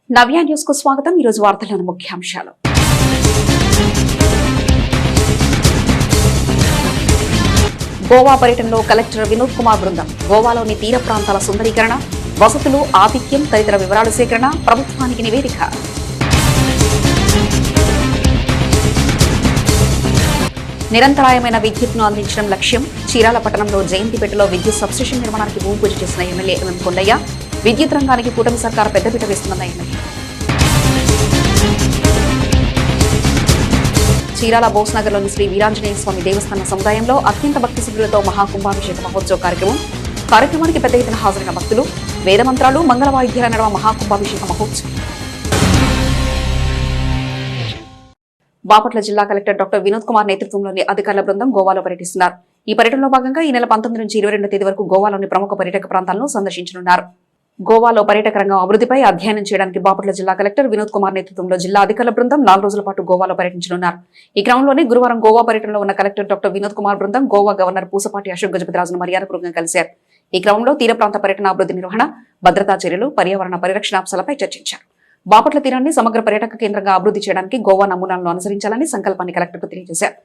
నవ్య news కు స్వాగతం. ఈ రోజు వార్తల్లోని ముఖ్యాంశాలు. గోవా పర్యటనలో కలెక్టర్ వినోద్ కుమార్ బృందం గోవాలోని తీర ప్రాంతాల సుందరీకరణ, వసతులు, ఆతిథ్యం తదితర వివరాల సేకరణ, ప్రభుత్వానికి నివేదిక. నిరంతరాయమైన విద్యుత్ను అందించడం లక్ష్యం. చీరాల పట్టణంలో జయంతిపేటలో విద్యుత్ సబ్స్టేషన్ నిర్మాణానికి భూమి పూజ చేసిన ఎమ్మెల్యే ఎంఎం కొండయ్య. విద్యుత్ రంగానికి కూటమి సర్కార్ పెద్దపీట వేస్తుందన్న ఎమ్మెల్యే. చీరాల బోస్నగర్లోని శ్రీ వీరాంజనేయ స్వామి దేవస్థాన సముదాయంలో అత్యంత భక్తి శిబిరులతో మహాకుంభాభిషేక మహోత్సవ కార్యక్రమానికి పెద్ద ఎత్తున హాజరైన భక్తులు. వేదమంత్రాలు, మంగళ వాయిద్యాల నడుమ మహాకుంభాభిషేక మహోత్సవం. బాపట్ల జిల్లా కలెక్టర్ డాక్టర్ వినోద్ కుమార్ నేతృత్వంలోని అధికారుల బృందం గోవాలో పర్యటిస్తున్నారు. ఈ పర్యటనలో భాగంగా ఈ నెల 19 నుంచి 22 తేదీ వరకు గోవాలోని ప్రముఖ పర్యాటక ప్రాంతాలను సందర్శించనున్నారు. గోవాలో పర్యాటక రంగం అభివృద్ధిపై అధ్యయనం చేయడానికి బాపట్ల జిల్లా కలెక్టర్ వినోద్ కుమార్ నేతృత్వంలో జిల్లా అధికారుల బృందం 4 రోజుల పాటు గోవాలో పర్యటించనున్నారు. ఈ క్రమంలోనే గురువారం గోవా పర్యటనలో ఉన్న కలెక్టర్ డాక్టర్ వినోద్ కుమార్ బృందం గోవా గవర్నర్ పూసపాటి అశోక్ గజపతిరాజును మర్యాదపూర్వకంగా కలిశారు. ఈ క్రమంలో తీర ప్రాంత పర్యటన అభివృద్ధి నిర్వహణ, భద్రతా చర్యలు, పర్యావరణ పరిరక్షణ అంశాలపై చర్చించారు. బాపట్ల తీరాన్ని సమగ్ర పర్యాటక కేంద్రంగా అభివృద్ధి చేయడానికి గోవా నమూనాలను అనుసరించాలని సంకల్పాన్ని కలెక్టర్కు తెలియజేశారు.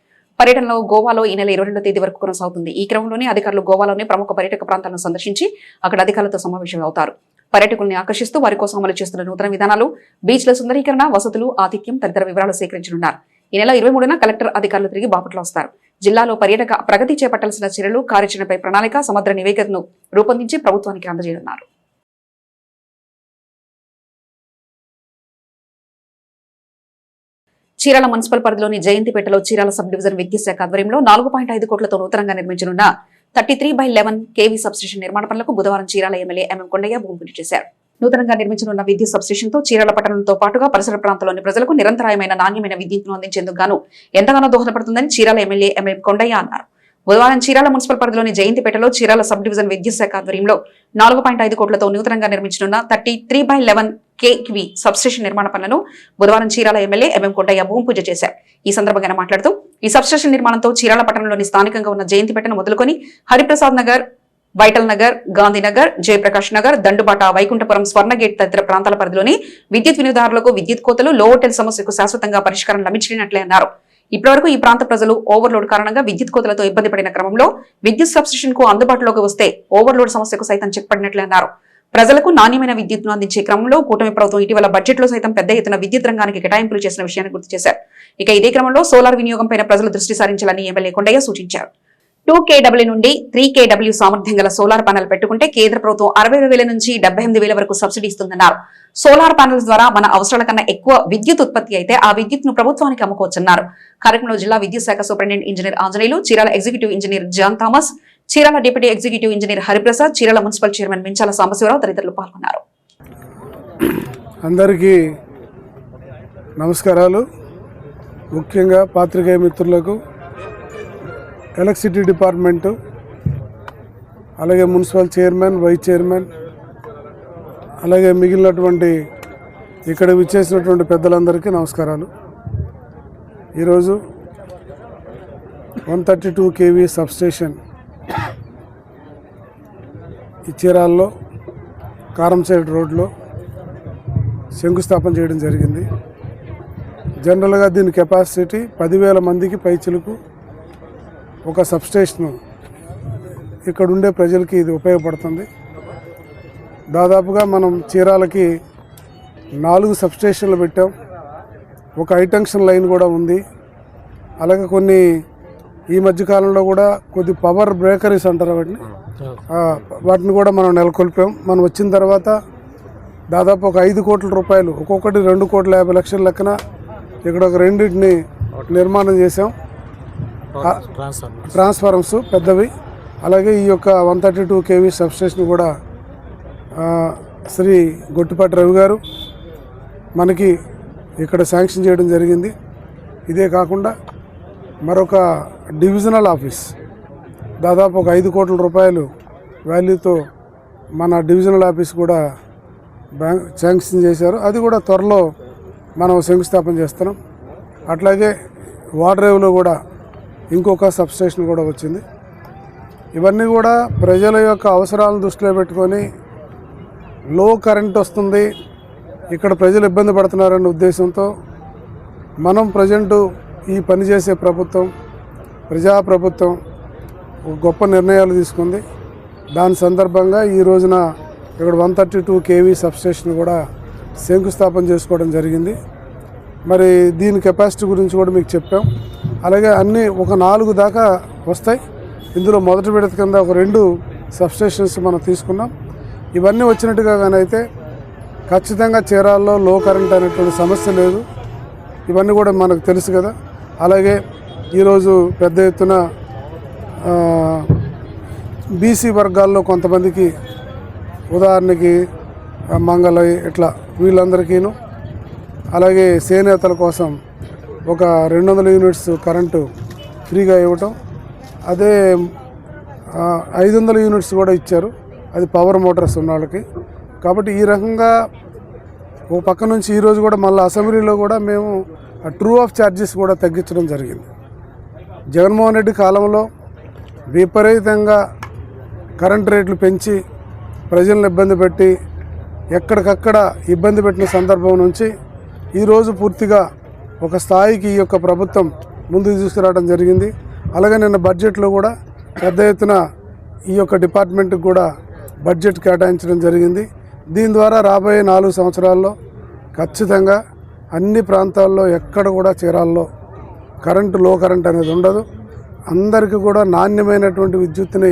పర్యటనలో గోవాలో ఈ నెల 22 తేదీ వరకు కొనసాగుతుంది. ఈ క్రమంలోనే అధికారులు గోవాలోని ప్రముఖ పర్యాటక ప్రాంతాలను సందర్శించి అక్కడ అధికారులతో సమావేశమవుతారు. పర్యాటకుల్ని ఆకర్షిస్తూ వారి కోసం అమలు చేస్తున్న నూతన విధానాలు, బీచ్ల సుందరీకరణ, వసతులు, ఆతిథ్యం తదితర వివరాలు సేకరించనున్నారు. ఈ నెల 23న కలెక్టర్ అధికారులు తిరిగి బాపట్ల వస్తారు. జిల్లాలో పర్యాటక ప్రగతి చేపట్టాల్సిన చర్యలు, కార్యాచరణపై ప్రణాళిక, సమగ్ర నివేదికను రూపొందించి ప్రభుత్వానికి అందజేయనున్నారు. చీరాల మున్సిపల్ పరిధిలోని జయంతిపేటలో చీరాల సబ్ డివిజన్ విద్యుత్ శాఖ ఆధ్వర్యంలో 4.5 కోట్లతో నూతనంగా నిర్మించనున్న 33/11 kV సబ్స్టేషన్ నిర్మాణ పనులకు బుధవారం చీరాల ఎమ్మెల్యే ఎంఎం కొండయ్య భూమి పూజ చేశారు. నూతనంగా నిర్మించనున్న విద్యుత్ సబ్స్టేషన్ తో చీరాల పట్టణంతో పాటుగా పరిసర ప్రాంతాల్లోని ప్రజలకు నిరంతరాయమైన నాణ్యమైన విద్యుత్తును అందించేందుకు గాను ఎంతగానో దోహదపడుతుందని చీరాల ఎమ్మెల్యే ఎంఎం కొండయ్య అన్నారు. బుధవారం చీరాల మున్సిపల్ పరిధిలోని జయంతిపేటలో చీరాల సబ్ డివిజన్ విద్యుత్ శాఖ ఆధ్వర్యంలో 4.5 కోట్లతో నూతనంగా నిర్మించనున్న 33/11 kV సబ్స్టేషన్ నిర్మాణ పనులను బుధవారం చీరాల ఎమ్మెల్యే ఎంఎం కొండయ్య భూమి పూజ చేశారు. ఈ సందర్భంగా మాట్లాడుతూ ఈ సబ్స్టేషన్ నిర్మాణంతో చీరాల పట్టణంలోని స్థానికంగా ఉన్న జయంతిపేటను మొదలుకొని హరిప్రసాద్ నగర్, వైటల్ నగర్, గాంధీనగర్, జయప్రకాష్ నగర్, దండుబాట, వైకుంఠపురం, స్వర్ణగేట్ తదితర ప్రాంతాల పరిధిలోని విద్యుత్ వినియోగదారులకు విద్యుత్ కోతలు, లో వోల్టేజ్ సమస్యకు శాశ్వతంగా పరిష్కారం లభించినట్లే అన్నారు. ఇప్పటివరకు ఈ ప్రాంత ప్రజలు ఓవర్లోడ్ కారణంగా విద్యుత్ కోతలతో ఇబ్బంది పడిన క్రమంలో విద్యుత్ సబ్స్టేషన్ కు అందుబాటులోకి వస్తే ఓవర్లోడ్ సమస్యకు సైతం చెక్ పడినట్లే అన్నారు. ప్రజలకు నాణ్యమైన విద్యుత్ను అందించే క్రమంలో కూటమి ప్రభుత్వం ఇటీవల బడ్జెట్ లో సైతం పెద్ద ఎత్తున విద్యుత్ రంగానికి కేటాయింపులు చేసిన విషయాన్ని గుర్తు చేశారు. ఇక ఇదే క్రమంలో సోలార్ వినియోగంపై ప్రజలు దృష్టి సారించాలని ఎమ్మెల్యే కొండయ్య సూచించారు. 2 kW నుండి 3 kW సామర్థ్యం గల సోలార్ ప్యానెల్ పెట్టుకుంటే కేంద్ర ప్రభుత్వం 60,000 నుంచి 78,000 వరకు సబ్సిడీ ఇస్తుందన్నారు. సోలార్ ప్యానెల్స్ ద్వారా మన అవసరాల కన్నా ఎక్కువ విద్యుత్ ఉత్పత్తి అయితే ఆ విద్యుత్ ను ప్రభుత్వానికి అమ్ముకోవచ్చన్నారు. కార్యక్రమంలో జిల్లా విద్యుత్ శాఖ superintendent engineer Anjaneyulu, Chirala executive engineer John Thomas, Chirala deputy executive engineer Hariprasad, Chirala municipal chairman Minchala Sambasivarao తదితరులు పాల్గొన్నారు. అందరికీ నమస్కారాలు. ముఖ్యంగా పాత్రికేయ మిత్రులకు, ఎలక్ట్రిసిటీ డిపార్ట్మెంటు, అలాగే మున్సిపల్ చైర్మన్, వైస్ చైర్మన్, అలాగే మిగిలినటువంటి ఇక్కడ విచ్చేసినటువంటి పెద్దలందరికీ నమస్కారాలు. ఈరోజు 132 kV సబ్స్టేషన్ ఈ చీరాల్లో కారంసైడ్ రోడ్లో శంకుస్థాపన చేయడం జరిగింది. జనరల్గా దీని కెపాసిటీ 10,000 మందికి పైచిలకు ఒక సబ్స్టేషను. ఇక్కడ ఉండే ప్రజలకి ఇది ఉపయోగపడుతుంది. దాదాపుగా మనం చీరాలకి 4 సబ్స్టేషన్లు పెట్టాం. ఒక హైటెన్షన్ లైన్ కూడా ఉంది. అలాగే కొన్ని ఈ మధ్యకాలంలో కూడా కొద్ది పవర్ బ్రేకరీస్ అంటారు వాటిని కూడా మనం నెలకొల్పాం. మనం వచ్చిన తర్వాత దాదాపు ఒక 5 కోట్ల రూపాయలు, ఒక్కొక్కటి 2,50,00,000 లెక్కన ఇక్కడ ఒక 2 నిర్మాణం చేసాం. ట్రాన్స్ఫార్మర్స్ పెద్దవి. అలాగే ఈ యొక్క 132 kV సబ్స్టేషన్ కూడా శ్రీ గొట్టిపాటి రవి గారు మనకి ఇక్కడ శాంక్షన్ చేయడం జరిగింది. ఇదే కాకుండా మరొక డివిజనల్ ఆఫీస్ దాదాపు ఒక 5 కోట్ల రూపాయలు వాల్యూతో మన డివిజనల్ ఆఫీస్ కూడా శాంక్షన్ చేశారు. అది కూడా త్వరలో మనం శంకుస్థాపన చేస్తున్నాం. అట్లాగే వాటరేవ్లో కూడా ఇంకొక సబ్స్టేషన్ కూడా వచ్చింది. ఇవన్నీ కూడా ప్రజల యొక్క అవసరాలను దృష్టిలో పెట్టుకొని లో కరెంట్ వస్తుంది, ఇక్కడ ప్రజలు ఇబ్బంది పడుతున్నారన్న ఉద్దేశంతో మనం ప్రజెంటు ఈ పనిచేసే ప్రభుత్వం ప్రజాప్రభుత్వం ఒక గొప్ప నిర్ణయాలు తీసుకుంది. దాని సందర్భంగా ఈ రోజున ఇక్కడ 132 kV సబ్స్టేషన్ కూడా శంకుస్థాపన చేసుకోవడం జరిగింది. మరి దీని కెపాసిటీ గురించి కూడా మీకు చెప్పాం. అలాగే అన్నీ ఒక 4 దాకా వస్తాయి. ఇందులో మొదటి విడత కింద ఒక 2 సబ్స్టేషన్స్ మనం తీసుకున్నాం. ఇవన్నీ వచ్చినట్టుగా కానీ అయితే ఖచ్చితంగా చీరాల్లో లో కరెంట్ అనేటువంటి సమస్య లేదు. ఇవన్నీ కూడా మనకు తెలుసు కదా. అలాగే ఈరోజు పెద్ద ఎత్తున బీసీ వర్గాల్లో కొంతమందికి, ఉదాహరణకి మంగళయ్య ఇట్లా వీళ్ళందరికీను, అలాగే చేనేతల కోసం ఒక 200 యూనిట్స్ కరెంటు ఫ్రీగా ఇవ్వటం, అదే 500 యూనిట్స్ కూడా ఇచ్చారు, అది పవర్ మోటార్స్ ఉన్న వాళ్ళకి. కాబట్టి ఈ రకంగా ఓ పక్క నుంచి ఈరోజు కూడా మళ్ళీ అసెంబ్లీలో కూడా మేము ట్రూ ఆఫ్ ఛార్జెస్ కూడా తగ్గించడం జరిగింది. జగన్మోహన్ రెడ్డి కాలంలో విపరీతంగా కరెంట్ రేట్లు పెంచి ప్రజలను ఇబ్బంది పెట్టి ఎక్కడికక్కడ ఇబ్బంది పెట్టిన సందర్భం నుంచి ఈరోజు పూర్తిగా ఒక స్థాయికి ఈ యొక్క ప్రభుత్వం ముందుకు తీసుకురావడం జరిగింది. అలాగే నిన్న బడ్జెట్లో కూడా పెద్ద ఎత్తున ఈ యొక్క డిపార్ట్మెంట్కి కూడా బడ్జెట్ కేటాయించడం జరిగింది. దీని ద్వారా రాబోయే 4 సంవత్సరాల్లో ఖచ్చితంగా అన్ని ప్రాంతాల్లో ఎక్కడ కూడా చీరాల్లో లో కరెంట్ అనేది ఉండదు. అందరికీ కూడా నాణ్యమైనటువంటి విద్యుత్తుని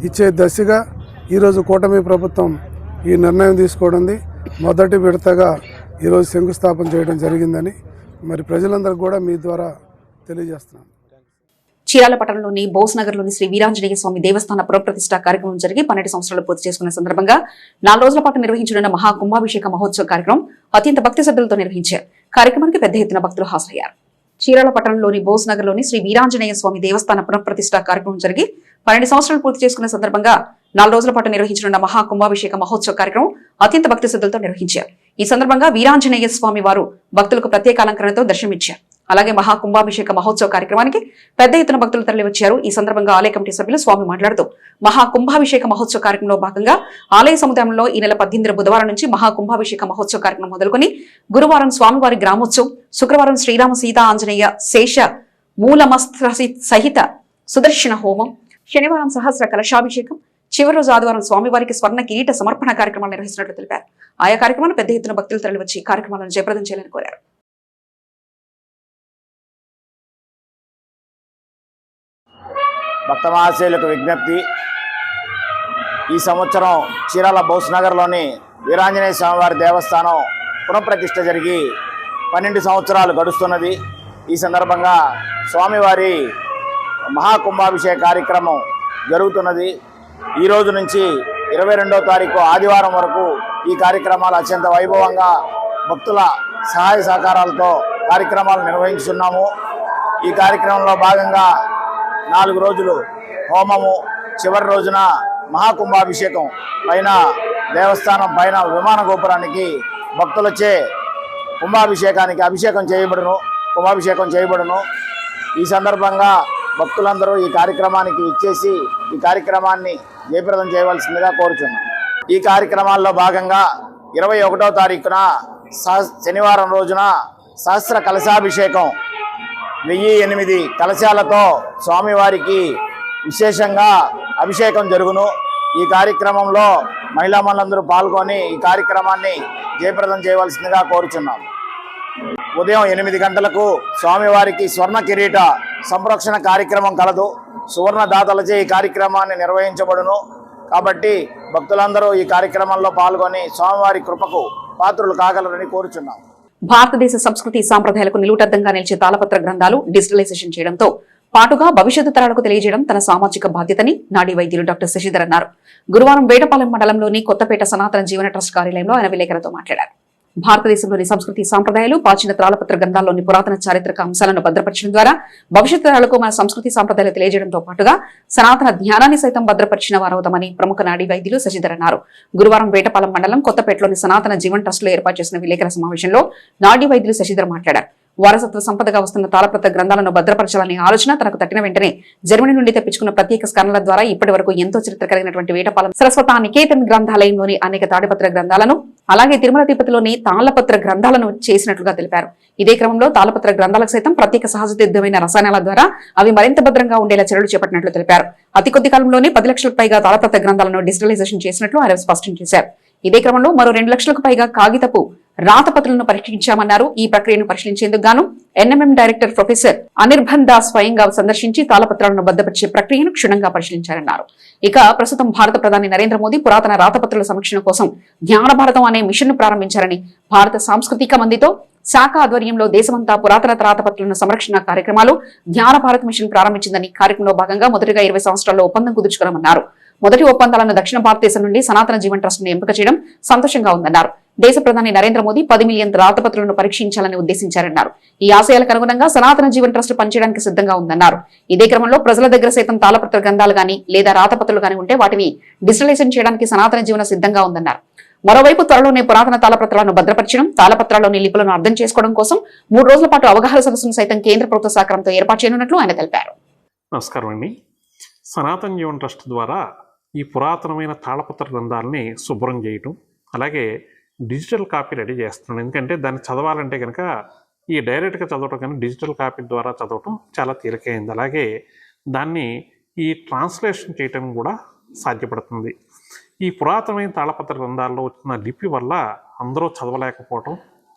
ఇచ్చే దశగా ఈరోజు కూటమి ప్రభుత్వం ఈ నిర్ణయం తీసుకోవడంది. మొదటి విడతగా ఈరోజు శంకుస్థాపన చేయడం జరిగిందని మరి ప్రజలందరికీ కూడా మీ ద్వారా తెలియజేస్తున్నాను. చీరాల పట్టణంలోని బోస్ నగర్లోని శ్రీ వీరాంజనేయ స్వామి దేవస్థాన పునఃప్రతిష్ఠ కార్యక్రమం జరిగి 12 సంవత్సరాలు పూర్తి చేసుకున్న సందర్భంగా 4 రోజుల పాటు నిర్వహించనున్న మహాకుంభాభిషేక మహోత్సవ కార్యక్రమం అత్యంత భక్తి శ్రద్ధలతో నిర్వహించారు. కార్యక్రమానికి పెద్ద ఎత్తున భక్తులు హాజరయ్యారు. చీరాల పట్టణంలోని బోస్ నగర్లోని శ్రీ వీరాంజనేయ స్వామి దేవస్థాన పునఃప్రతిష్ఠ కార్యక్రమం జరిగి 12 సంవత్సరాలు పూర్తి చేసుకున్న సందర్భంగా 4 రోజుల పాటు నిర్వహించనున్న మహాకుంభాభిషేక మహోత్సవ కార్యక్రమం అత్యంత భక్తి శ్రద్ధలతో నిర్వహించారు. ఈ సందర్భంగా వీరాంజనేయ స్వామి వారు భక్తులకు ప్రత్యేక అలంకరణతో దర్శనమిచ్చారు. అలాగే మహాకుంభాభిషేక మహోత్సవ కార్యక్రమానికి పెద్ద ఎత్తున భక్తులు తరలివచ్చారు. ఈ సందర్భంగా ఆలయ కమిటీ సభ్యులు స్వామి మాట్లాడుతూ మహాకుంభాభిషేక మహోత్సవ కార్యక్రమంలో భాగంగా ఆలయ సముదాయంలో ఈ నెల 18 బుధవారం నుంచి మహాకుంభాభిషేక మహోత్సవ కార్యక్రమం మొదలుకొని గురువారం స్వామివారి గ్రామోత్సవం, శుక్రవారం శ్రీరామ సీతా ఆంజనేయ శేష మూలమస్త్ర సహిత సుదర్శన హోమం, శనివారం సహస్ర కలశాభిషేకం, చివరి రోజు ఆదివారం స్వామివారికి స్వర్ణ కిరీట సమర్పణ కార్యక్రమాలు నిర్వహిస్తున్నట్లు తెలిపారు. ఆయా కార్యక్రమాలు పెద్ద ఎత్తున భక్తులు తరలివచ్చి కార్యక్రమాలను జయప్రదం చేయాలని కోరారు. భక్త మహాశయులకు విజ్ఞప్తి. ఈ సంవత్సరం చీరాల బోస్ నగర్లోని వీరాంజనేయ స్వామివారి దేవస్థానం పునఃప్రతిష్ఠ జరిగి 12 సంవత్సరాలు గడుస్తున్నది. ఈ సందర్భంగా స్వామివారి మహాకుంభాభిషేక కార్యక్రమం జరుగుతున్నది. ఈ రోజు నుంచి 22వ తారీఖు ఆదివారం వరకు ఈ కార్యక్రమాలు అత్యంత వైభవంగా భక్తుల సహాయ సహకారాలతో కార్యక్రమాలు నిర్వహించుతున్నాము. ఈ కార్యక్రమంలో భాగంగా 4 రోజులు హోమము, చివరి రోజున మహాకుంభాభిషేకం పైన దేవస్థానం పైన విమాన గోపురానికి భక్తులచే అభిషేకం చేయబడును. ఈ సందర్భంగా భక్తులందరూ ఈ కార్యక్రమానికి ఇచ్చేసి ఈ కార్యక్రమాన్ని జయప్రదం చేయవలసిందిగా కోరుచున్నాం. ఈ కార్యక్రమాల్లో భాగంగా 21వ తారీఖున శనివారం రోజున సహస్ర కలశాభిషేకం 1008 కలశాలతో స్వామివారికి విశేషంగా అభిషేకం జరుగును. ఈ కార్యక్రమంలో మహిళా మనులందరూ పాల్గొని ఈ కార్యక్రమాన్ని జయప్రదం చేయవలసిందిగా కోరుచున్నాం. ఉదయం 8 గంటలకు స్వామివారికి స్వర్ణ కిరీట సంరక్షణ కార్యక్రమం కలదు. సువర్ణ దాతలచే ఈ కార్యక్రమాన్ని నిర్వహించబడును. కాబట్టి భక్తులందరూ ఈ కార్యక్రమంలో పాల్గొని స్వామివారి కృపకు పాత్రులు కాగలరని కోరుచున్నాం. భారతదేశ సంస్కృతి సాంప్రదాయాలకు నిలువుటద్దంగా నిలిచే తాళపత్ర గ్రంథాలు డిజిటలైజేషన్ చేయడంతో పాటుగా భవిష్యత్తు తరాలకు తెలియజేయడం తన సామాజిక బాధ్యతని నాడీ వైద్యులు డాక్టర్ శశిధర్ అన్నారు. గురువారం వేటపాలెం మండలంలోని కొత్తపేట సనాతన జీవన ట్రస్ట్ కార్యాలయంలో ఆయన విలేకరులతో మాట్లాడారు. భారతదేశంలోని సంస్కృతి సాంప్రదాయాలు, ప్రాచీన తాళపత్ర గ్రంథాల్లోని పురాతన చారిత్రక అంశాలను భద్రపరచడం ద్వారా భవిష్యత్తు తరాలకు మన సంస్కృతి సాంప్రదాయాలు తెలియజేయడంతో పాటుగా సనాతన జ్ఞానాన్ని సైతం భద్రపరిచిన వారవుతామని ప్రముఖ నాడీ వైద్యులు శశిధర్ అన్నారు. గురువారం వేటపాలెం మండలం కొత్తపేటలోని సనాతన జీవన్ ట్రస్ట్ లో ఏర్పాటు చేసిన విలేకరుల సమావేశంలో నాడీ వైద్యులు శశిధర్ మాట్లాడారు. వారసత్వ సంపదగా వస్తున్న తాళపత్ర గ్రంథాలను భద్రపరచాలనే ఆలోచన తనకు తట్టిన వెంటనే జర్మనీ నుండి తెప్పించుకున్న ప్రత్యేక స్కరణల ద్వారా ఇప్పటి వరకు ఎంతో చరిత్ర కలిగినటువంటి వేటపాలెం సరస్వత నికేతన్ గ్రంథాలయంలోని అనేక తాడిపత్ర గ్రంథాలను అలాగే తిరుమల తిరుపతిలోని తాళ్లపత్ర గ్రంథాలను చేసినట్లుగా తెలిపారు. ఇదే క్రమంలో తాళ్లపత్ర గ్రంథాలకు సైతం ప్రత్యేక సహజసిద్ధమైన రసాయనాల ద్వారా అవి మరింత భద్రంగా ఉండేలా చర్యలు చేపట్టినట్లు తెలిపారు. అతి కొద్ది కాలంలోనే 10 లక్షలకు పైగా తాళపత్ర గ్రంథాలను డిజిటలైజేషన్ చేసినట్లు ఆయన స్పష్టం చేశారు. ఇదే క్రమంలో మరో 2 లక్షలకు పైగా కాగితపు రాతపత్రులను పరీక్షించామన్నారు. ఈ ప్రక్రియను పరిశీలించేందుకు గాను NMM director professor Anirban Das స్వయంగా సందర్శించి తాళపత్రాలను భద్రపరిచే ప్రక్రియను క్షుణ్ణంగా పరిశీలించారన్నారు. ఇక ప్రస్తుతం భారత ప్రధాని నరేంద్ర మోదీ పురాతన రాతపత్రుల సంరక్షణ కోసం జ్ఞాన భారతం అనే మిషన్ ను ప్రారంభించారని, భారత సాంస్కృతిక మందితో శాఖ ఆధ్వర్యంలో దేశమంతా పురాతన రాతపత్రుల సంరక్షణ కార్యక్రమాలు జ్ఞాన భారత్ మిషన్ ప్రారంభించిందని, కార్యక్రమంలో భాగంగా మొదటిగా 20 సంవత్సరాల్లో ఒప్పందం కుదుర్చుకున్నామన్నారు. మొదటి ఒప్పందాలను దక్షిణ భారతదేశం నుండి సనాతన జీవన్ ట్రస్ట్ ను ఎంపిక చేయడం సంతోషంగా ఉందన్నారు. దేశ ప్రధాని నరేంద్ర మోదీ 10 మిలియన్ రాతపత్రులను పరీక్షించాలని ఉద్దేశించారన్నారు. ఈ ఆశయాలకు అనుగుణంగా సనాతన జీవన్ ట్రస్ట్ పనిచేయడానికి సిద్ధంగా ఉందన్నారు. ఇదే క్రమంలో ప్రజల దగ్గర సైతం తాళపత్ర గ్రంథాలు గాని లేదా రాతపత్రులు గాని ఉంటే వాటిని డిజిటలైజేషన్ చేయడానికి సనాతన జీవన సిద్ధంగా ఉందన్నారు. మరోవైపు త్వరలోనే పురాతన తాళపత్రాలను భద్రపరచడం, తాళపత్రాల్లోని లిపులను అర్థం చేసుకోవడం కోసం 3 రోజుల పాటు అవగాహన సదస్సును సైతం కేంద్ర ప్రభుత్వ సహకారంతో ఏర్పాటు చేయనున్నట్లు ఆయన తెలిపారు. నమస్కారం అండి. సనాతన జీవన్ ట్రస్ట్ ద్వారా ఈ పురాతనమైన తాళపత్ర గ్రంథాలని శుభ్రం చేయటం, అలాగే డిజిటల్ కాపీ రెడీ చేస్తున్నాను. ఎందుకంటే దాన్ని చదవాలంటే కనుక ఈ డైరెక్ట్గా చదవటం కానీ డిజిటల్ కాపీ ద్వారా చదవటం చాలా తేలికైంది. అలాగే దాన్ని ఈ ట్రాన్స్లేషన్ చేయటం కూడా సాధ్యపడుతుంది. ఈ పురాతనమైన తాళపత్ర గ్రంథాల్లో వచ్చిన లిపి వల్ల అందరూ చదవలేకపోవటం,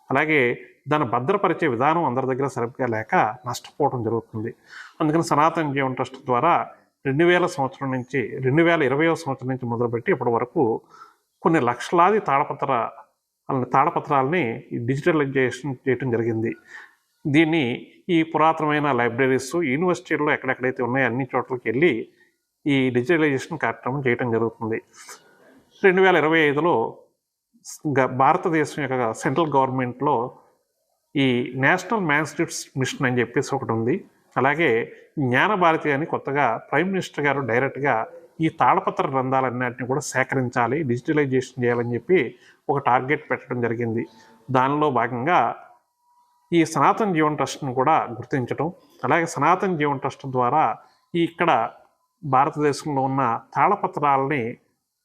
అలాగే దాన్ని భద్రపరిచే విధానం అందరి దగ్గర సరిగ్గా లేక నష్టపోవడం జరుగుతుంది. అందుకని సనాతన జీవన్ ట్రస్ట్ ద్వారా 2020 సంవత్సరం నుంచి మొదలుపెట్టి ఇప్పటి వరకు కొన్ని లక్షలాది తాళపత్రాలని డిజిటలైజేషన్ చేయడం జరిగింది. దీన్ని ఈ పురాతనమైన లైబ్రరీస్, యూనివర్సిటీల్లో ఎక్కడెక్కడైతే ఉన్నాయో అన్ని చోట్లకి వెళ్ళి ఈ డిజిటలైజేషన్ కార్యక్రమం చేయడం జరుగుతుంది. 2025లో భారతదేశం యొక్క సెంట్రల్ గవర్నమెంట్లో ఈ నేషనల్ మ్యాన్స్టిట్యూట్స్ మిషన్ అని చెప్పేసి ఒకటి ఉంది. అలాగే జ్ఞాన భారతి అని కొత్తగా ప్రైమ్ మినిస్టర్ గారు డైరెక్ట్గా ఈ తాళపత్ర గ్రంథాలన్నింటినీ కూడా సేకరించాలి, డిజిటలైజేషన్ చేయాలని చెప్పి ఒక టార్గెట్ పెట్టడం జరిగింది. దానిలో భాగంగా ఈ సనాతన జీవన్ ట్రస్ట్ను కూడా గుర్తించడం, అలాగే సనాతన జీవన్ ట్రస్ట్ ద్వారా ఇక్కడ భారతదేశంలో ఉన్న తాళపత్రాలని,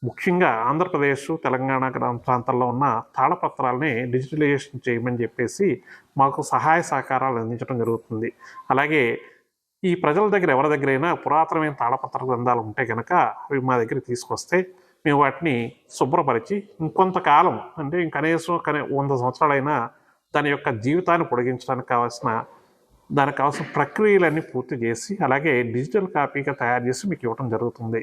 ముఖ్యంగా ఆంధ్రప్రదేశ్, తెలంగాణ ప్రాంతాల్లో ఉన్న తాళపత్రాలని డిజిటలైజేషన్ చేయమని చెప్పేసి మాకు సహాయ సహకారాలు అందించడం జరుగుతుంది. అలాగే ఈ ప్రజల దగ్గర ఎవరి దగ్గరైనా పురాతనమైన తాళపత్ర గ్రంథాలు ఉంటే కనుక అవి మా దగ్గరికి తీసుకొస్తే మేము వాటిని శుభ్రపరిచి ఇంకొంతకాలం, అంటే కనీసం 100 సంవత్సరాలైనా దాని యొక్క జీవితాన్ని పొడిగించడానికి దానికి కావాల్సిన ప్రక్రియలన్నీ పూర్తి చేసి అలాగే డిజిటల్ కాపీగా తయారు చేసి మీకు ఇవ్వడం జరుగుతుంది.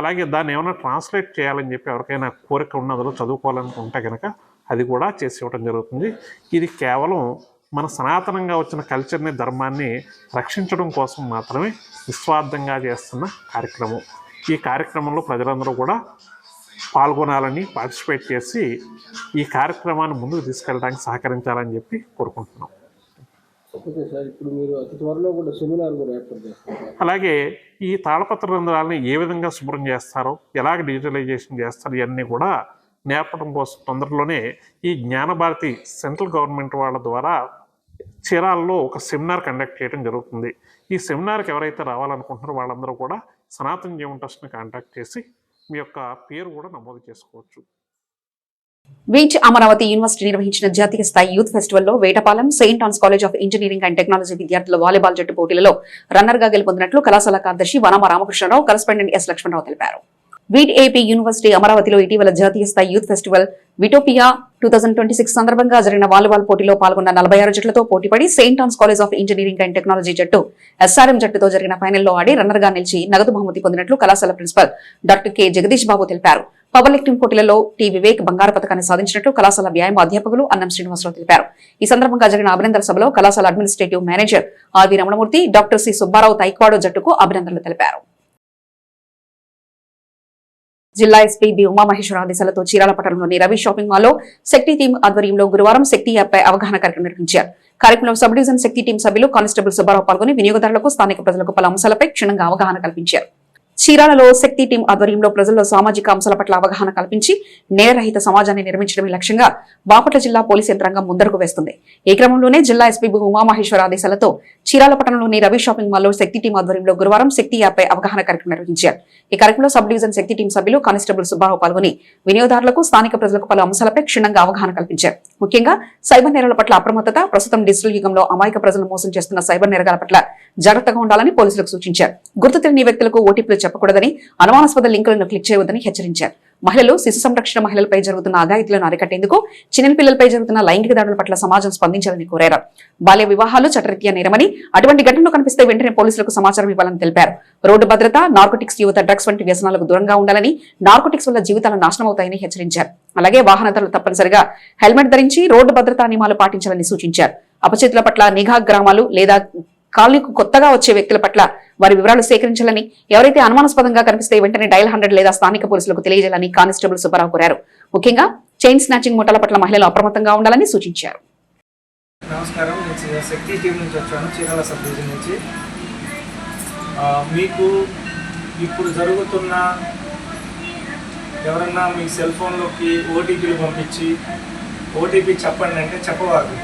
అలాగే దాన్ని ఏమైనా ట్రాన్స్లేట్ చేయాలని చెప్పి ఎవరికైనా కోరిక ఉన్నదో చదువుకోవాలనుకుంటే కనుక అది కూడా చేసి ఇవ్వడం జరుగుతుంది. ఇది కేవలం మన సనాతనంగా వచ్చిన కల్చర్ని, ధర్మాన్ని రక్షించడం కోసం మాత్రమే నిస్వార్థంగా చేస్తున్న కార్యక్రమం. ఈ కార్యక్రమంలో ప్రజలందరూ కూడా పాల్గొనాలని, పార్టిసిపేట్ చేసి ఈ కార్యక్రమాన్ని ముందుకు తీసుకెళ్ళడానికి సహకరించాలని చెప్పి కోరుకుంటున్నాం. ఓకే సార్, ఇప్పుడు మీరు అతి త్వరలో కూడా సెమినార్ కూడా ఏర్పాటు చేస్తారు. అలాగే ఈ తాళపత్ర గ్రంథాలని ఏ విధంగా శుభ్రం చేస్తారో, ఎలాగ డిజిటలైజేషన్ చేస్తారో ఇవన్నీ కూడా నేర్పడం కోసం తొందరలోనే ఈ జ్ఞానభారతి సెంట్రల్ గవర్నమెంట్ వాళ్ళ ద్వారా చీరాల్లో ఒక సెమినార్ కండక్ట్ చేయడం జరుగుతుంది. ఈ సెమినార్కి ఎవరైతే రావాలనుకుంటున్నారో వాళ్ళందరూ కూడా సనాతన జీవన్ ట్రస్ట్ని కాంటాక్ట్ చేసి మీ యొక్క పేరు కూడా నమోదు చేసుకోవచ్చు. బీచ్ అమరావతి యూనివర్సిటీ నిర్వహించిన జాతీయ స్థాయి యూత్ ఫెస్టివల్ లో Vetapalem Saint Ann's college of engineering and technology విద్యార్థుల వాలీబాల్ జట్టు పోటీలలో రన్నర్ గా గెలుపొందినట్లు కళాశాల కార్యదర్శి వనమ రామకృష్ణరావు, కరెస్పాండెంట్ ఎస్ లక్ష్మణరావు తెలిపారు. వీట్ ఏపీ యూనివర్సిటీ అమరావతిలో ఇటీవల జాతీయ స్థాయి యూత్ ఫెస్టివల్ విటోపియా 2026 సందర్భంగా జరిగిన వాలీబాల్ పోటీలో పాల్గొన్న 46 జట్లతో పోటీపడి Saint Ann's college of engineering and technology జట్టు ఎస్ఆర్ఎం జట్టుతో జరిగిన ఫైనల్లో ఆడి రన్నర్ గా నిలిచి నగదు బహుమతి పొందినట్లు కళాశాల ప్రిన్సిపల్ డాక్టర్ కె జగదీష్ బాబు తెలిపారు. పవర్ లిఫ్టింగ్ పోటీలలో టి వివేక్ బంగారు పథకాన్ని సాధించినట్లు కళాశాల వ్యాయామ అధ్యాపకులు అన్నం శ్రీనివాసరావు తెలిపారు. ఈ సందర్భంగా జరిగిన అభినందన సభలో కళాశాల administrative manager RV Ramanamurthy, doctor C Subbarao taekwondo జట్టుకు అభినందనలు తెలిపారు. జిల్లా ఎస్పీ బి ఉమామహేశ్వర ఆదేశాలతో చీరాల పట్టణంలోని రవి షాపింగ్ మాల్లో శక్తి టీం ఆధ్వర్యంలో గురువారం శక్తి యాప్పై అవగాహన కార్యక్రమం నిర్వహించారు. కార్యక్రమంలో సబ్ డివిజన్ శక్తి టీం సభ్యులు కానిస్టేబుల్ సుబ్బారావు పాల్గొని వినియోగదారులకు, స్థానిక ప్రజలకు పలు అంశాలపై క్షుణ్ణంగా అవగాహన కల్పించారు. చీరాలలో శక్తి టీం ఆధ్వర్యంలో ప్రజల్లో సామాజిక అంశాల పట్ల అవగాహన కల్పించి నేరరహిత సమాజాన్ని నిర్మించడమే లక్ష్యంగా బాపట్ల జిల్లా పోలీసు యంత్రాంగం ముందరకు వేస్తుంది. ఈ క్రమంలోనే జిల్లా ఎస్పీ ఉమామహేశ్వర ఆదేశాలతో చీరాల పట్టణంలోని రవి షాపింగ్ మాల్లో శక్తి టీం ఆధ్వర్యంలో గురువారం శక్తి యాప్పై అవగాహన కార్యక్రమం నిర్వహించారు. ఈ కార్యక్రమంలో సబ్ డివిజన్ శక్తి టీం సభ్యులు కానిస్టేబుల్ సుబ్బారావు పాల్గొని వినియోగదారులకు స్థానిక ప్రజలకు పలు అంశాలపై క్షుణ్ణంగా అవగాహన కల్పించారు. ముఖ్యంగా సైబర్ నేరాల పట్ల అప్రమత్తత, ప్రస్తుతం డిజిటల్ యుగంలో అమాయక ప్రజలను మోసం చేస్తున్న సైబర్ నేరగాల పట్ల జాగ్రత్తగా ఉండాలని పోలీసులకు సూచించారు. గుర్తు తెలియని వ్యక్తులకు ఓటీపీలు చెప్పకూడదని, అనుమానాస్పద లింకులను క్లిక్ చేయవద్దని హెచ్చరించారు. మహిళలు, శిశు సంరక్షణ మహిళలపై జరుగుతున్న అఘాయిత్యాలను అరికట్టేందుకు చిన్న పిల్లలపై జరుగుతున్న లైంగిక దాడుల పట్ల సమాజం స్పందించాలని కోరారు. బాల్య వివాహాలు చట్టరీత్యా నేరమని, అటువంటి ఘటనలు కనిపిస్తే వెంటనే పోలీసులకు సమాచారం ఇవ్వాలని తెలిపారు. రోడ్డు భద్రత, నార్కోటిక్స్, యువత డ్రగ్స్ వంటి వ్యసనాలకు దూరంగా ఉండాలని, నార్కోటిక్స్ వల్ల జీవితాలు నాశనం అవుతాయని హెచ్చరించారు. అలాగే వాహనదారులు తప్పనిసరిగా హెల్మెట్ ధరించి రోడ్డు భద్రతా నియమాలు పాటించాలని సూచించారు. అపచితుల పట్ల నిఘా, గ్రామాలు లేదా కాలనీకు కొత్తగా వచ్చే వ్యక్తుల పట్ల వారి వివరాలు సేకరించాలని, ఎవరైతే అనుమానాస్పదంగా కనిపిస్తే వెంటనే డయల్ 100 లేదా స్థానిక పోలీసులకు తెలియజేయాలని కానిస్టేబుల్ సుబ్బారావు కోరారు. ముఖ్యంగా చైన్ స్నాచింగ్ ముఠాల పట్ల మహిళలు అప్రమత్తంగా ఉండాలని సూచించారు. నమస్కారం, నేను శక్తి టీం నుంచి వచ్చాను, చీరాల సబ్ డివిజన్ నుంచి. మీకు ఇప్పుడు జరుగుతున్న ఎవరన్నా మీ సెల్ ఫోన్లోకి ఓటీపీలు పంపించి ఓటీపీ చెప్పండి అంటే చెప్పవారు.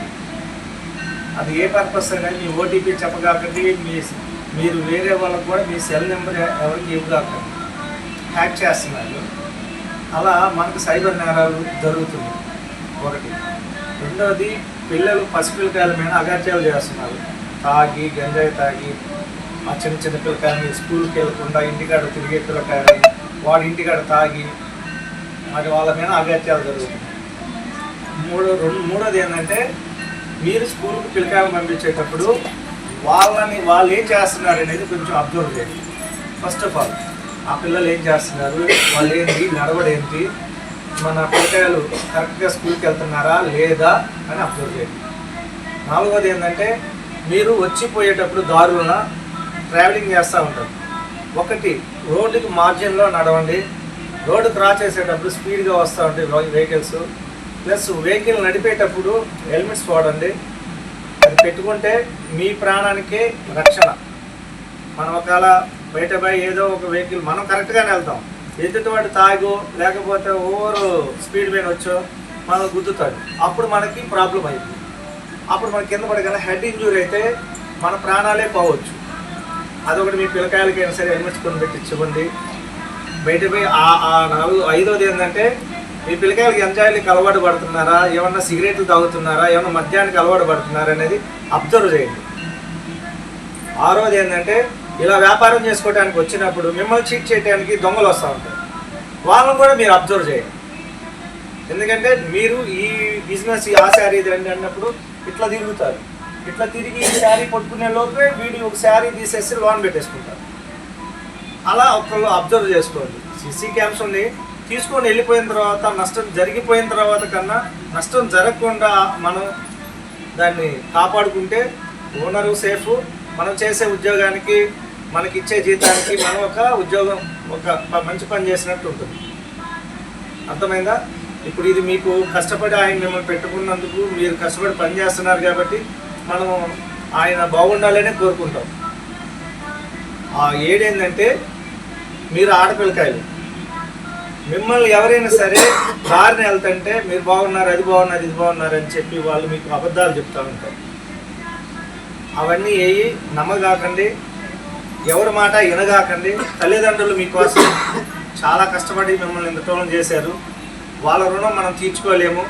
అది ఏ పర్పస్ అనేది మీ ఓటీపీ చెప్పగాకండి, మీరు వేరే వాళ్ళకు కూడా మీ సెల్ నెంబర్ ఎవరికి ఇవ్వగాకండి. హ్యాక్ చేస్తున్నారు. అలా మనకు సైబర్ నేరాలు జరుగుతుంది. ఒకటి. రెండవది, పిల్లలు పసిపిల్లకాయల మీద అగాత్యాలు చేస్తున్నారు. తాగి, గంజాయి తాగి, ఆ చిన్న చిన్న పిల్లకాయని స్కూల్కి వెళ్ళకుండా ఇంటికాడ తిరిగే పిల్లకాయని వాడి ఇంటికాడ తాగి మరి వాళ్ళ మీద అగాత్యాలు జరుగుతున్నాయి. మూడోది ఏంటంటే, మీరు స్కూల్కి పిల్లకాయలు పంపించేటప్పుడు వాళ్ళు ఏం చేస్తున్నారు అనేది కొంచెం అబ్జర్వ్ చేయండి. ఫస్ట్ ఆఫ్ ఆల్ ఆ పిల్లలు ఏం చేస్తున్నారు, వాళ్ళు ఏంటి, నడవడేంటి, మన పిల్లకాయలు కరెక్ట్గా స్కూల్కి వెళ్తున్నారా లేదా అని అబ్జర్వ్ చేయండి. నాలుగోది ఏంటంటే, మీరు వచ్చిపోయేటప్పుడు దారులన ట్రావెలింగ్ చేస్తూ ఉంటారు. ఒకటి, రోడ్డుకి మార్జిన్లో నడవండి. రోడ్డు క్రాస్ చేసేటప్పుడు స్పీడ్గా వస్తూ ఉంటాయి వెహికల్స్. ప్లస్ వెహికల్ నడిపేటప్పుడు హెల్మెట్స్ వాడండి. అది పెట్టుకుంటే మీ ప్రాణానికే రక్షణ. మనం ఒకవేళ బయట ఏదో ఒక వెహికల్ మనం కరెక్ట్గానే వెళ్తాం, ఎదుటివాడు తాగో లేకపోతే ఓవర్ స్పీడ్ మీద వచ్చో మనం గుద్దుతాడు, అప్పుడు మనకి ప్రాబ్లం అవుతుంది. అప్పుడు మన కింద పడగల హెడ్ ఇంజూరీ అయితే మన ప్రాణాలే పోవచ్చు. అదొకటి, మీ పిల్లకాయలకైనా సరే హెల్మెట్స్ కొని పెట్టించుకోండి. బయట ఐదోది ఏంటంటే, మీ పిల్లకాయలకి ఎంజాయ్లకి అలవాటు పడుతున్నారా, ఏమన్నా సిగరెట్లు తాగుతున్నారా, ఏమన్నా మద్యానికి అలవాటు పడుతున్నారా అనేది అబ్జర్వ్ చేయండి. ఆరోది ఏంటంటే, ఇలా వ్యాపారం చేసుకోవడానికి వచ్చినప్పుడు మిమ్మల్ని చీట్ చేయడానికి దొంగలు వస్తూ ఉంటారు. వాళ్ళని కూడా మీరు అబ్జర్వ్ చేయండి. ఎందుకంటే మీరు ఈ బిజినెస్ ఆ శారీ రండి అన్నప్పుడు ఇట్లా తిరుగుతారు. ఇట్లా తిరిగి ఈ శారీ పట్టుకునే లోపే వీడియో ఒక శారీ తీసేసి లోన్ పెట్టేసుకుంటారు. అలా ఒకళ్ళు అబ్జర్వ్ చేసుకోండి. సీసీ క్యామ్స్ ఉంది, తీసుకొని వెళ్ళిపోయిన తర్వాత నష్టం జరిగిపోయిన తర్వాత కన్నా నష్టం జరగకుండా మనం దాన్ని కాపాడుకుంటే ఓనరు సేఫ్, మనం చేసే ఉద్యోగానికి మనకి ఇచ్చే జీతానికి మనం ఒక ఉద్యోగం ఒక మంచి పని చేసినట్టు ఉంటుంది. అర్థమైందా? ఇప్పుడు ఇది మీకు కష్టపడి ఆయన మిమ్మల్ని పెట్టుకున్నందుకు మీరు కష్టపడి పని చేస్తున్నారు కాబట్టి మనం ఆయన బాగుండాలనే కోరుకుంటాం. ఆ ఏడేంటంటే, మీరు ఆడపిల్లకాయలు, మిమ్మల్ని ఎవరైనా సరే దారిని వెళ్తుంటే మీరు బాగున్నారు, అది బాగున్నారు, ఇది బాగున్నారు అని చెప్పి వాళ్ళు మీకు అబద్ధాలు చెప్తూ ఉంటారు. అవన్నీ నమ్మగాకండి, ఎవరి మాట వినగాకండి. తల్లిదండ్రులు మీకోసం చాలా కష్టపడి మిమ్మల్ని ఇంతటోళం చేశారు. వాళ్ళ రుణం మనం తీర్చుకోలేము.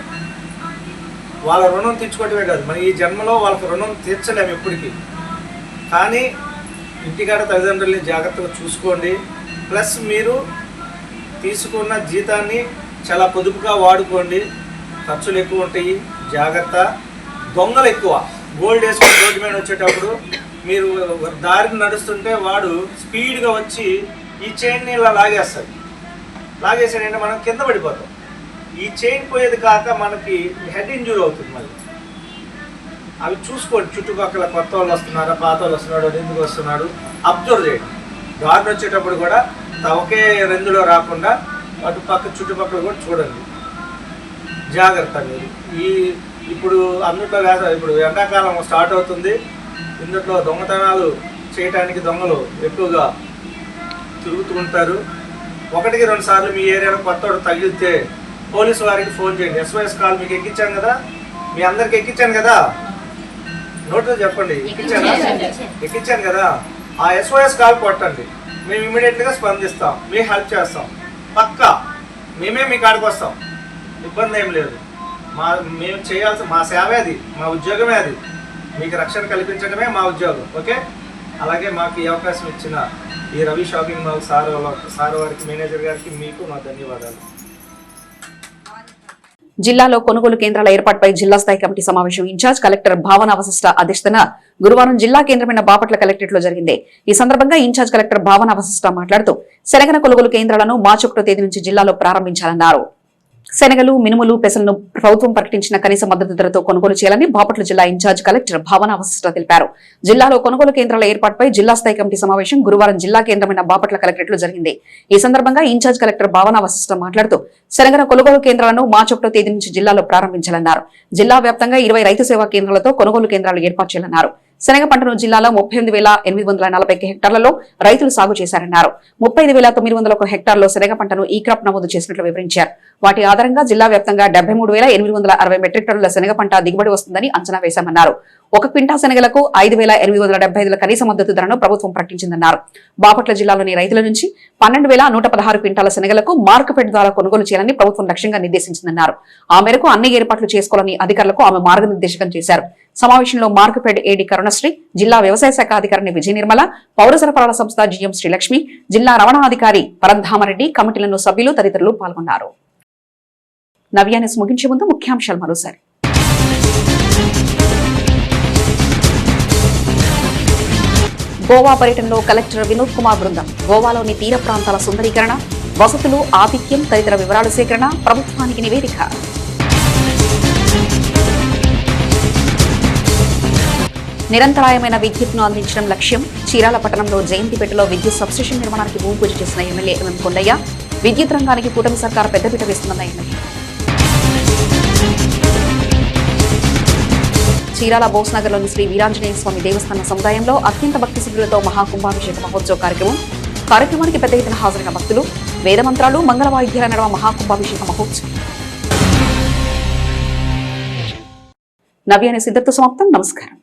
వాళ్ళ రుణం తీర్చుకోవటమే కాదు, మన ఈ జన్మలో వాళ్ళకి రుణం తీర్చలేము ఎప్పటికీ. కానీ ఇంటికాడ తల్లిదండ్రుల్ని జాగ్రత్తగా చూసుకోండి. ప్లస్ మీరు తీసుకున్న జీతాన్ని చాలా పొదుపుగా వాడుకోండి. ఖర్చులు ఎక్కువ ఉంటాయి, జాగ్రత్త. దొంగలు ఎక్కువ. గోల్డ్ వేసుకొని రోడ్డు మీద వచ్చేటప్పుడు మీరు దారిని నడుస్తుంటే వాడు స్పీడ్గా వచ్చి ఈ చైన్ని ఇలా లాగేస్తాడు. లాగేసాడంటే మనం కింద పడిపోతాం. ఈ చైన్ పోయేది కాక మనకి హెడ్ ఇంజూరీ అవుతుంది. మళ్ళీ అవి చూసుకోండి. చుట్టుపక్కల కొత్త వాళ్ళు వస్తున్నారా, పాత వాళ్ళు వస్తున్నాడు, ఎందుకు వస్తున్నాడు అబ్జర్వ్ చేయండి. దారిని వచ్చేటప్పుడు కూడా ఒకే రెందులో రాకుండా అటు పక్క చుట్టుపక్కల కూడా చూడండి. జాగ్రత్త. మీరు ఇప్పుడు అందుట్లో ఇప్పుడు ఎండాకాలం స్టార్ట్ అవుతుంది. ఇందులో దొంగతనాలు చేయడానికి దొంగలు ఎక్కువగా తిరుగుతూ ఉంటారు. 1-2 సార్లు మీ ఏరియాలో కొత్తోడు తగిలితే పోలీసు వారికి ఫోన్ చేయండి. SOS కాల్ మీకు ఎక్కించాను కదా, మీ అందరికి ఎక్కించాను కదా, నోట్తో చెప్పండి, ఎక్కించాను కదా. ఆ SOS కాల్ కొట్టండి, మేము ఇమీడియట్గా స్పందిస్తాం, మేము హెల్ప్ చేస్తాం. పక్కా మేమే మీ కాడికి వస్తాం, ఇబ్బంది ఏం లేదు. మేము చేయాల్సిన మా సేవే అది, మా ఉద్యోగమే అది. మీకు రక్షణ కల్పించడమే మా ఉద్యోగం. ఓకే, అలాగే మాకు ఈ అవకాశం ఇచ్చిన ఈ రవి షాపింగ్ మాల్ సార్ వారికి, మేనేజర్ గారికి, మీకు నా ధన్యవాదాలు. జిల్లాలో కొనుగోలు కేంద్రాల ఏర్పాటుపై జిల్లా స్థాయి కమిటీ సమావేశం ఇన్ఛార్జ్ కలెక్టర్ భావన వశిష్ట అధ్యక్షతన గురువారం జిల్లా కేంద్రమైన బాపట్ల కలెక్టరేట్ లో జరిగింది. ఈ సందర్భంగా ఇన్ఛార్జ్ కలెక్టర్ భావన వశిష్ట మాట్లాడుతూ శనగల కొనుగోలు కేంద్రాలను మార్చి 1వ తేదీ నుంచి జిల్లాలో ప్రారంభించాలన్నారు. శనగలు, మినుములు, పెసలను ప్రభుత్వం ప్రకటించిన కనీస మద్దతు ధరతో కొనుగోలు చేయాలని బాపట్ల జిల్లా ఇన్ఛార్జ్ కలెక్టర్ భావన వశిష్ట తెలిపారు. జిల్లాలో కొనుగోలు కేంద్రాల ఏర్పాటుపై జిల్లా స్థాయి కమిటీ సమావేశం గురువారం జిల్లా కేంద్రమైన బాపట్ల కలెక్టరేట్ లో జరిగింది. ఈ సందర్భంగా ఇన్ఛార్జ్ కలెక్టర్ భావన వశిష్ట మాట్లాడుతూ శనగల కొనుగోలు కేంద్రాలను మార్చి 1వ తేదీ నుంచి జిల్లాలో ప్రారంభించాలన్నారు. జిల్లా వ్యాప్తంగా 20 రైతు సేవా కేంద్రాలతో కొనుగోలు కేంద్రాలు ఏర్పాటు చేయాలన్నారు. శనగ పంటను జిల్లాలో 38,840 హెక్టార్లలో రైతులు సాగు చేశారన్నారు. 35,901 హెక్టార్లో శనగ పంటను ఈ క్రాప్ నమోదు చేసినట్లు వివరించారు. వాటి ఆధారంగా జిల్లా వ్యాప్తంగా 73,860 మెట్రిక్ టన్నుల శనగ పంట దిగుబడి వస్తుందని అంచనా వేశామన్నారు. 1 క్వింటా శనగలకు 5,875 కనీస మద్దతు ధరను ప్రభుత్వం ప్రకటించిందన్నారు. బాపట్ల జిల్లాలోని రైతుల నుంచి 12,116 క్వింటాల శనగలకు మార్కెట్ ద్వారా కొనుగోలు చేయాలని ప్రభుత్వం లక్ష్యంగా నిర్దేశించిందన్నారు. ఆ మేరకు అన్ని ఏర్పాట్లు చేసుకోవాలని అధికారులకు ఆమె మార్గనిర్దేశకం చేశారు. సమావేశంలో మార్కెట్ ఏడీ కరుణశ్రీ, జిల్లా వ్యవసాయ శాఖ అధికారిని విజయ నిర్మల, పౌర సరఫరాల సంస్థ GM శ్రీలక్ష్మి, జిల్లా రవాణాధికారి పరంధామరెడ్డి, కమిటీలను సభ్యులు తదితరులు పాల్గొన్నారు. నవ్యాన్ని ముగించే ముందు ముఖ్యాంశాలు మరోసారి. గోవా పర్యటనలో కలెక్టర్ వినోద్ కుమార్ బృందం. గోవాలోని తీర ప్రాంతాల సుందరీకరణ, వసతులు, ఆతిథ్యం తదితర వివరాల సేకరణ, ప్రభుత్వానికి నివేదిక. నిరంతరాయమైన విద్యుత్ను అందించడం లక్ష్యం. చీరాల పట్టణంలో జయంతిపేటలో విద్యుత్ సబ్స్టేషన్ నిర్మాణానికి భూమి పూజ చేసిన ఎమ్మెల్యే ఎంఎం కొండయ్య. విద్యుత్ రంగానికి కూటమి సర్కారు పెద్దపీట వేస్తుందన్న ఎమ్మెల్యే. చీరాల బోస్నగర్లోని శ్రీ వీరాంజనేయ స్వామి దేవస్థాన సముదాయంలో అత్యంత భక్తి శిబిరులతో మహాకుంభాభిషేక మహోత్సవ కార్యక్రమానికి పెద్ద ఎత్తున హాజరైన భక్తులు. వేదమంత్రాలు, మంగళ వాయిద్యాల నడమ మహాకుంభాభిషేక మహోత్సవం. నవ్యాన్ని సిద్ధతో సమాప్తం. నమస్కారం.